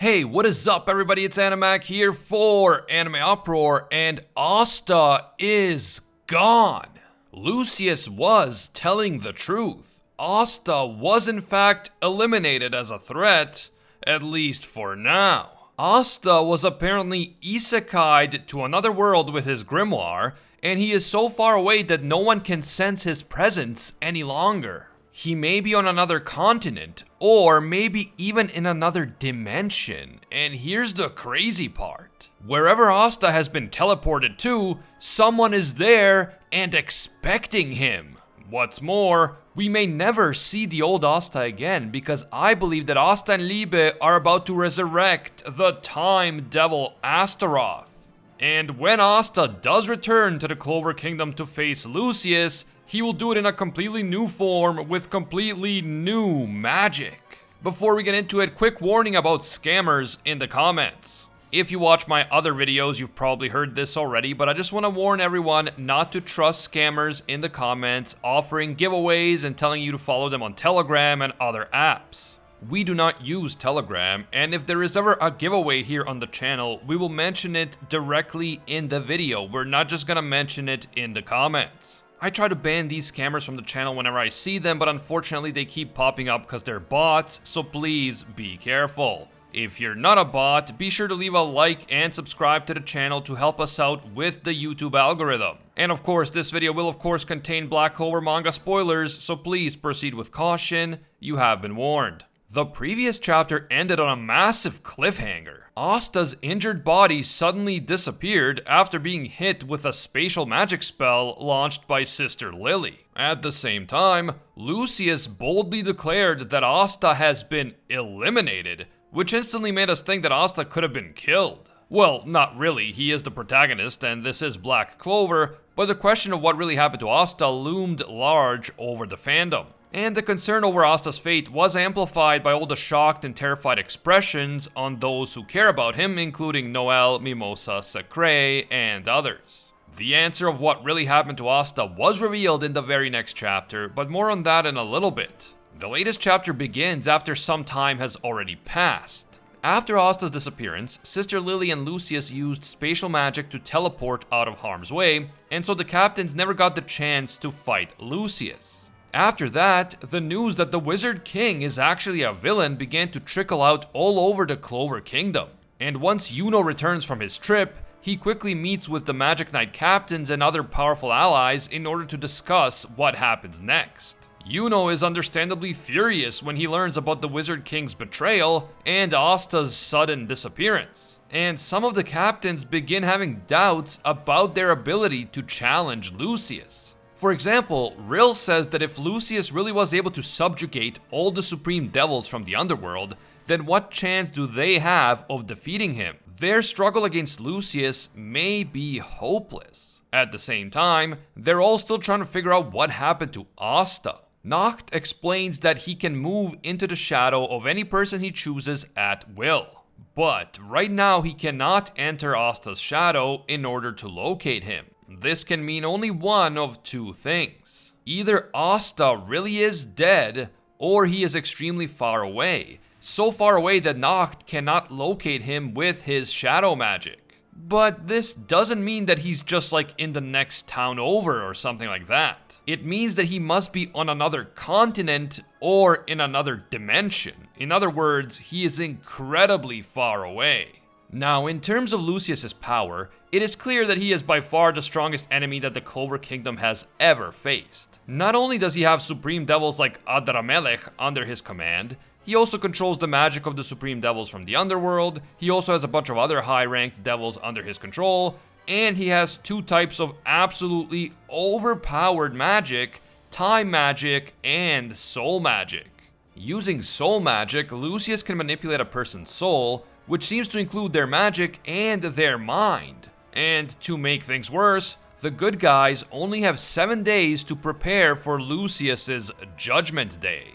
Hey, what is up everybody? It's Animac here for Anime Uproar, and Asta is gone. Lucius was telling the truth. Asta was in fact eliminated as a threat, at least for now. Asta was apparently isekai'd to another world with his grimoire, and he is so far away that no one can sense his presence any longer. He may be on another continent, or maybe even in another dimension. And here's the crazy part. Wherever Asta has been teleported to, someone is there and expecting him. What's more, we may never see the old Asta again, because I believe that Asta and Liebe are about to resurrect the time devil Astaroth. And when Asta does return to the Clover Kingdom to face Lucius, he will do it in a completely new form with completely new magic. Before we get into it, quick warning about scammers in the comments. If you watch my other videos, you've probably heard this already, but I just want to warn everyone not to trust scammers in the comments offering giveaways and telling you to follow them on Telegram and other apps. We do not use Telegram, and if there is ever a giveaway here on the channel, we will mention it directly in the video. We're not just gonna mention it in the comments. I try to ban these scammers from the channel whenever I see them, but unfortunately they keep popping up because they're bots, so please be careful. If you're not a bot, be sure to leave a like and subscribe to the channel to help us out with the YouTube algorithm. And of course, this video will of course contain Black Clover manga spoilers, so please proceed with caution. You have been warned. The previous chapter ended on a massive cliffhanger. Asta's injured body suddenly disappeared after being hit with a spatial magic spell launched by Sister Lily. At the same time, Lucius boldly declared that Asta has been eliminated, which instantly made us think that Asta could have been killed. Well, not really, he is the protagonist and this is Black Clover, but the question of what really happened to Asta loomed large over the fandom. And the concern over Asta's fate was amplified by all the shocked and terrified expressions on those who care about him, including Noelle, Mimosa, Sacre, and others. The answer of what really happened to Asta was revealed in the very next chapter, but more on that in a little bit. The latest chapter begins after some time has already passed. After Asta's disappearance, Sister Lily and Lucius used spatial magic to teleport out of harm's way, and so the captains never got the chance to fight Lucius. After that, the news that the Wizard King is actually a villain began to trickle out all over the Clover Kingdom. And once Yuno returns from his trip, he quickly meets with the Magic Knight captains and other powerful allies in order to discuss what happens next. Yuno is understandably furious when he learns about the Wizard King's betrayal and Asta's sudden disappearance. And some of the captains begin having doubts about their ability to challenge Lucius. For example, Rill says that if Lucius really was able to subjugate all the Supreme Devils from the underworld, then what chance do they have of defeating him? Their struggle against Lucius may be hopeless. At the same time, they're all still trying to figure out what happened to Asta. Nacht explains that he can move into the shadow of any person he chooses at will. But right now he cannot enter Asta's shadow in order to locate him. This can mean only one of two things. Either Asta really is dead, or he is extremely far away. So far away that Nacht cannot locate him with his shadow magic. But this doesn't mean that he's just like in the next town over or something like that. It means that he must be on another continent or in another dimension. In other words, he is incredibly far away. Now, in terms of Lucius's power, it is clear that he is by far the strongest enemy that the Clover Kingdom has ever faced. Not only does he have Supreme Devils like Adramelech under his command, he also controls the magic of the Supreme Devils from the underworld, he also has a bunch of other high-ranked devils under his control, and he has two types of absolutely overpowered magic, time magic and soul magic. Using soul magic, Lucius can manipulate a person's soul, which seems to include their magic and their mind. And to make things worse, the good guys only have 7 days to prepare for Lucius's Judgment Day.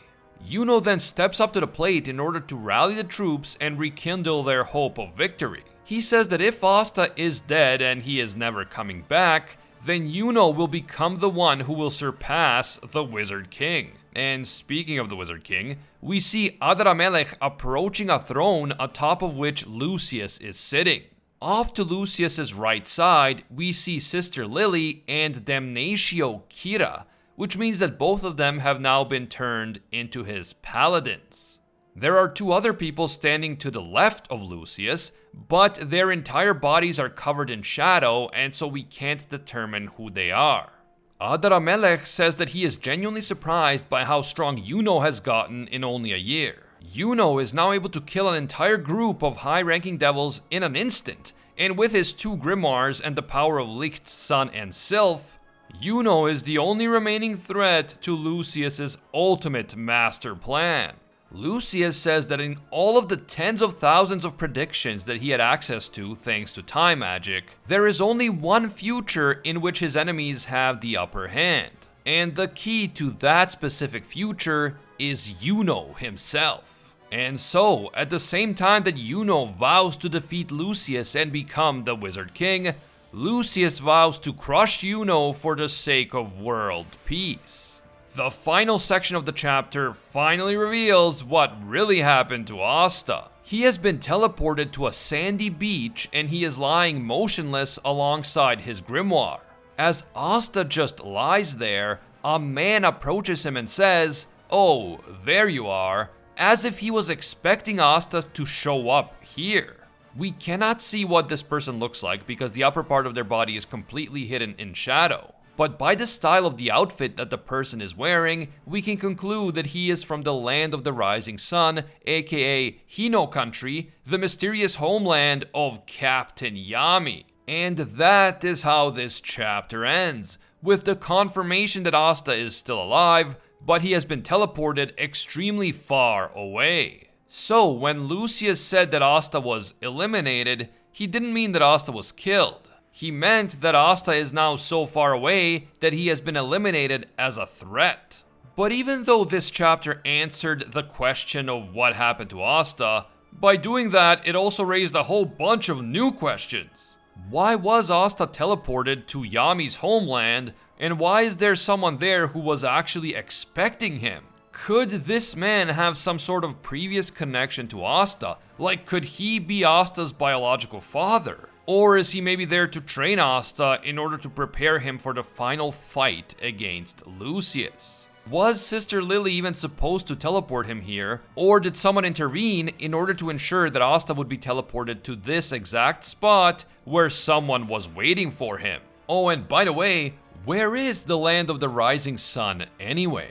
Yuno then steps up to the plate in order to rally the troops and rekindle their hope of victory. He says that if Asta is dead and he is never coming back, then Yuno will become the one who will surpass the Wizard King. And speaking of the Wizard King, we see Adramelech approaching a throne atop of which Lucius is sitting. Off to Lucius's right side, we see Sister Lily and Damnatio Kira, which means that both of them have now been turned into his paladins. There are two other people standing to the left of Lucius, but their entire bodies are covered in shadow, and so we can't determine who they are. Adramelech says that he is genuinely surprised by how strong Yuno has gotten in only a year. Yuno is now able to kill an entire group of high-ranking devils in an instant, and with his two grimoires and the power of Licht, Sun, and Sylph, Yuno is the only remaining threat to Lucius's ultimate master plan. Lucius says that in all of the tens of thousands of predictions that he had access to thanks to time magic, there is only one future in which his enemies have the upper hand. And the key to that specific future is Yuno himself. And so, at the same time that Yuno vows to defeat Lucius and become the Wizard King, Lucius vows to crush Yuno for the sake of world peace. The final section of the chapter finally reveals what really happened to Asta. He has been teleported to a sandy beach and he is lying motionless alongside his grimoire. As Asta just lies there, a man approaches him and says, "Oh, there you are," as if he was expecting Asta to show up here. We cannot see what this person looks like because the upper part of their body is completely hidden in shadow. But by the style of the outfit that the person is wearing, we can conclude that he is from the land of the rising sun, aka Hino country, the mysterious homeland of Captain Yami. And that is how this chapter ends, with the confirmation that Asta is still alive, but he has been teleported extremely far away. So when Lucius said that Asta was eliminated, he didn't mean that Asta was killed. He meant that Asta is now so far away that he has been eliminated as a threat. But even though this chapter answered the question of what happened to Asta, by doing that, it also raised a whole bunch of new questions. Why was Asta teleported to Yami's homeland, and why is there someone there who was actually expecting him? Could this man have some sort of previous connection to Asta? Like, could he be Asta's biological father? Or is he maybe there to train Asta in order to prepare him for the final fight against Lucius? Was Sister Lily even supposed to teleport him here? Or did someone intervene in order to ensure that Asta would be teleported to this exact spot where someone was waiting for him? Oh, and by the way, where is the land of the rising sun anyway?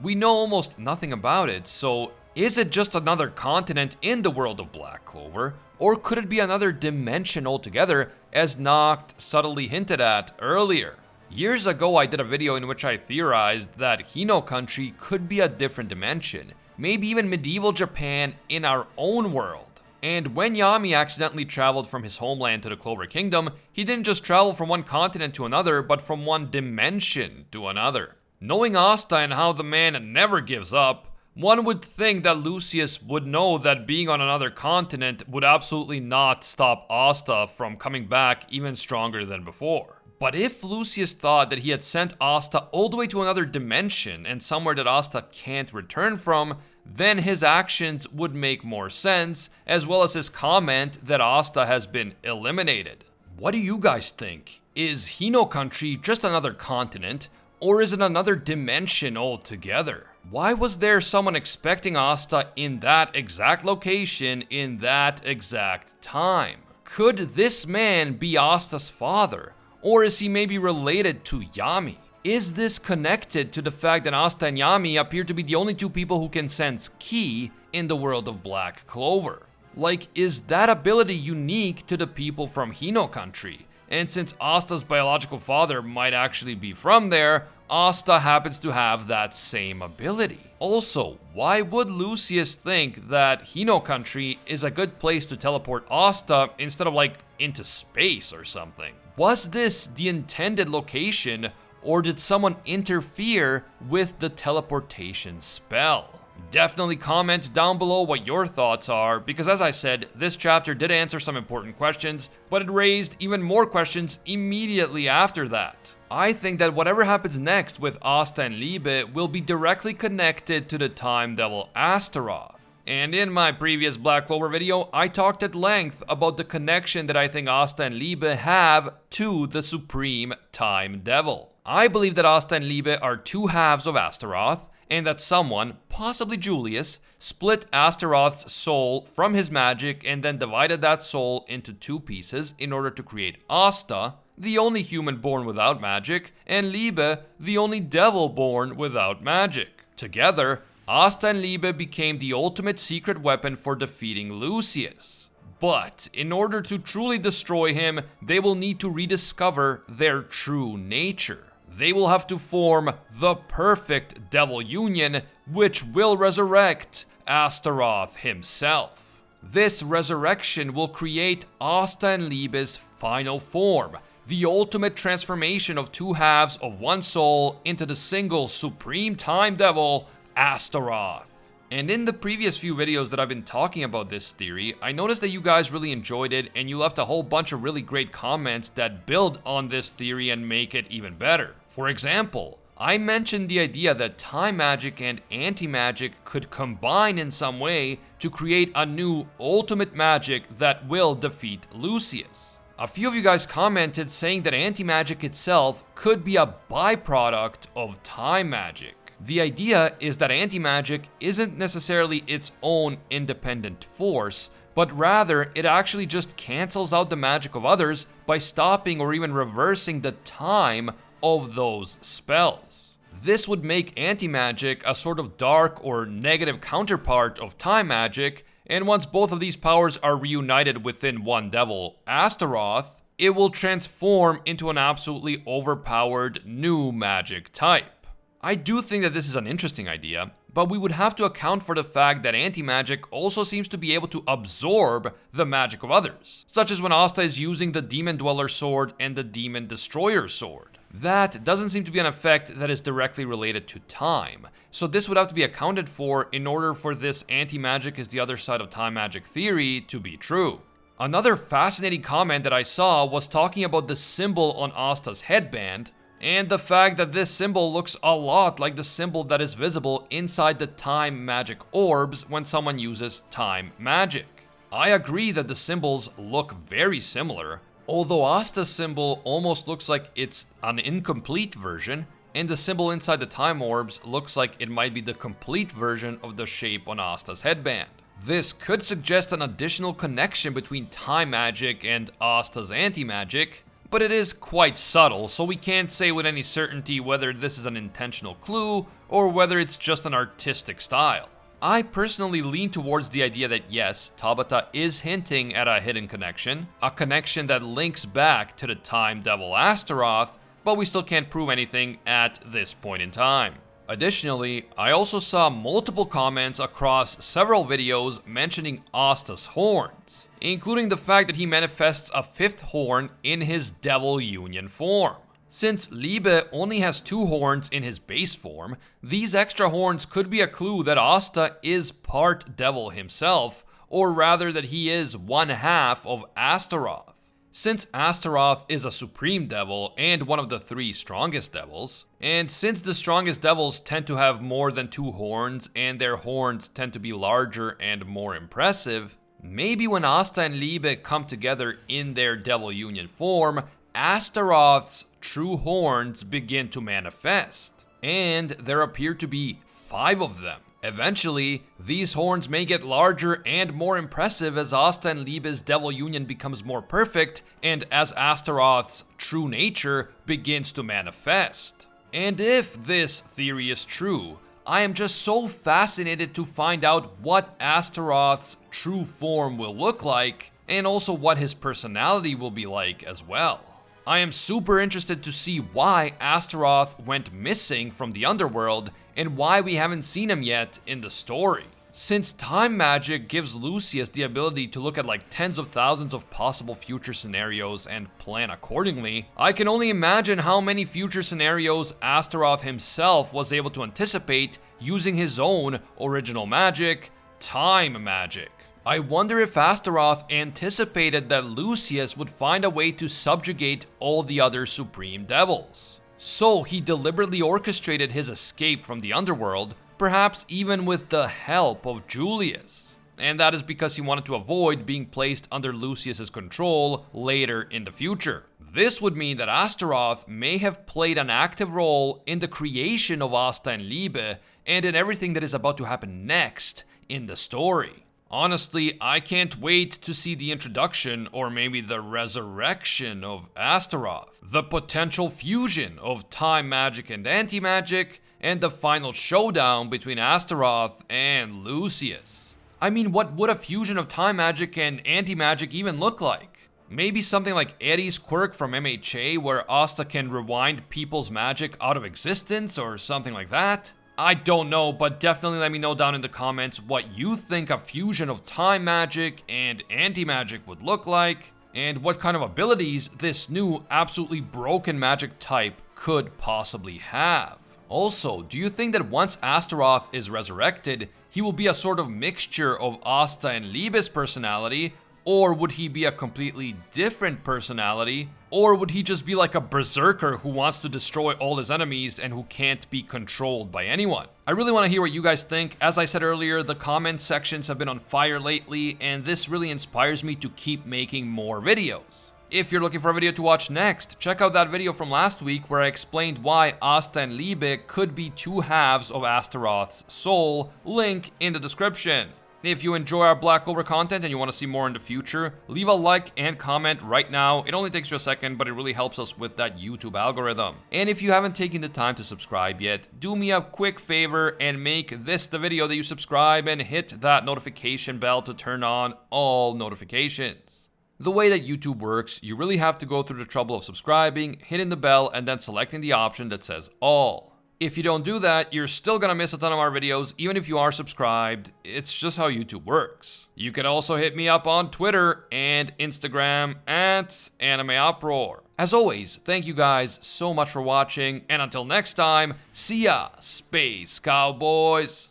We know almost nothing about it, so is it just another continent in the world of Black Clover? Or could it be another dimension altogether, as Noct subtly hinted at earlier? Years ago, I did a video in which I theorized that Hino country could be a different dimension, maybe even medieval Japan in our own world. And when Yami accidentally traveled from his homeland to the Clover Kingdom, he didn't just travel from one continent to another, but from one dimension to another. Knowing Asta and how the man never gives up, one would think that Lucius would know that being on another continent would absolutely not stop Asta from coming back even stronger than before. But if Lucius thought that he had sent Asta all the way to another dimension and somewhere that Asta can't return from, then his actions would make more sense, as well as his comment that Asta has been eliminated. What do you guys think? Is Hino country just another continent, or is it another dimension altogether? Why was there someone expecting Asta in that exact location in that exact time? Could this man be Asta's father? Or is he maybe related to Yami? Is this connected to the fact that Asta and Yami appear to be the only two people who can sense ki in the world of Black Clover? Like, is that ability unique to the people from Hino country? And since Asta's biological father might actually be from there, Asta happens to have that same ability. Also, why would Lucius think that Hino country is a good place to teleport Asta instead of like into space or something? Was this the intended location, or did someone interfere with the teleportation spell? Definitely comment down below what your thoughts are, because as I said, this chapter did answer some important questions, but it raised even more questions immediately after that. I think that whatever happens next with Asta and Liebe will be directly connected to the time devil Astaroth. And in my previous Black Clover video, I talked at length about the connection that I think Asta and Liebe have to the supreme time devil. I believe that Asta and Liebe are two halves of Astaroth, and that someone, possibly Julius, split Astaroth's soul from his magic and then divided that soul into two pieces in order to create Asta, the only human born without magic, and Liebe, the only devil born without magic. Together, Asta and Liebe became the ultimate secret weapon for defeating Lucius. But in order to truly destroy him, they will need to rediscover their true nature. They will have to form the perfect devil union, which will resurrect Astaroth himself. This resurrection will create Asta and Liebe's final form, the ultimate transformation of two halves of one soul into the single supreme time devil, Astaroth. And in the previous few videos that I've been talking about this theory, I noticed that you guys really enjoyed it and you left a whole bunch of really great comments that build on this theory and make it even better. For example, I mentioned the idea that time magic and anti-magic could combine in some way to create a new ultimate magic that will defeat Lucius. A few of you guys commented saying that anti-magic itself could be a byproduct of time magic. The idea is that anti-magic isn't necessarily its own independent force, but rather it actually just cancels out the magic of others by stopping or even reversing the time of those spells. This would make anti-magic a sort of dark or negative counterpart of time magic, and once both of these powers are reunited within one devil, Astaroth, it will transform into an absolutely overpowered new magic type. I do think that this is an interesting idea, but we would have to account for the fact that anti-magic also seems to be able to absorb the magic of others, such as when Asta is using the Demon Dweller sword and the Demon Destroyer sword. That doesn't seem to be an effect that is directly related to time, so this would have to be accounted for in order for this anti-magic is the other side of time magic theory to be true. Another fascinating comment that I saw was talking about the symbol on Asta's headband, and the fact that this symbol looks a lot like the symbol that is visible inside the time magic orbs when someone uses time magic. I agree that the symbols look very similar, although Asta's symbol almost looks like it's an incomplete version, and the symbol inside the time orbs looks like it might be the complete version of the shape on Asta's headband. This could suggest an additional connection between time magic and Asta's anti-magic, but it is quite subtle, so we can't say with any certainty whether this is an intentional clue or whether it's just an artistic style. I personally lean towards the idea that yes, Tabata is hinting at a hidden connection, a connection that links back to the time devil Astaroth, but we still can't prove anything at this point in time. Additionally, I also saw multiple comments across several videos mentioning Asta's horns, including the fact that he manifests a fifth horn in his devil union form. Since Liebe only has two horns in his base form, these extra horns could be a clue that Asta is part devil himself, or rather that he is one half of Astaroth. Since Astaroth is a supreme devil and one of the three strongest devils, and since the strongest devils tend to have more than two horns and their horns tend to be larger and more impressive, maybe when Asta and Liebe come together in their devil union form, Astaroth's true horns begin to manifest, and there appear to be 5 of them. Eventually, these horns may get larger and more impressive as Asta and Liebe's devil union becomes more perfect and as Astaroth's true nature begins to manifest. And if this theory is true, I am just so fascinated to find out what Astaroth's true form will look like, and also what his personality will be like as well. I am super interested to see why Astaroth went missing from the underworld and why we haven't seen him yet in the story. Since time magic gives Lucius the ability to look at like tens of thousands of possible future scenarios and plan accordingly, I can only imagine how many future scenarios Astaroth himself was able to anticipate using his own original magic, time magic. I wonder if Astaroth anticipated that Lucius would find a way to subjugate all the other supreme devils. So he deliberately orchestrated his escape from the underworld, perhaps even with the help of Julius. And that is because he wanted to avoid being placed under Lucius's control later in the future. This would mean that Astaroth may have played an active role in the creation of Asta and Liebe and in everything that is about to happen next in the story. Honestly, I can't wait to see the introduction or maybe the resurrection of Astaroth, the potential fusion of time magic and anti-magic, and the final showdown between Astaroth and Lucius. I mean, what would a fusion of time magic and anti-magic even look like? Maybe something like Eddie's quirk from MHA, where Asta can rewind people's magic out of existence or something like that? I don't know, but definitely let me know down in the comments what you think a fusion of time magic and anti-magic would look like, and what kind of abilities this new absolutely broken magic type could possibly have. Also, do you think that once Astaroth is resurrected, he will be a sort of mixture of Asta and Liebe's personality, or would he be a completely different personality? Or would he just be like a berserker who wants to destroy all his enemies and who can't be controlled by anyone? I really want to hear what you guys think. As I said earlier, the comment sections have been on fire lately, and this really inspires me to keep making more videos. If you're looking for a video to watch next, check out that video from last week where I explained why Asta and Liebe could be two halves of Astaroth's soul, link in the description. If you enjoy our Black Clover content and you want to see more in the future, leave a like and comment right now. It only takes you a second, but it really helps us with that YouTube algorithm. And if you haven't taken the time to subscribe yet, do me a quick favor and make this the video that you subscribe and hit that notification bell to turn on all notifications. The way that YouTube works, you really have to go through the trouble of subscribing, hitting the bell, and then selecting the option that says all. If you don't do that, you're still gonna miss a ton of our videos, even if you are subscribed. It's just how YouTube works. You can also hit me up on Twitter and Instagram at Anime Uproar. As always, thank you guys so much for watching, and until next time, see ya, Space Cowboys!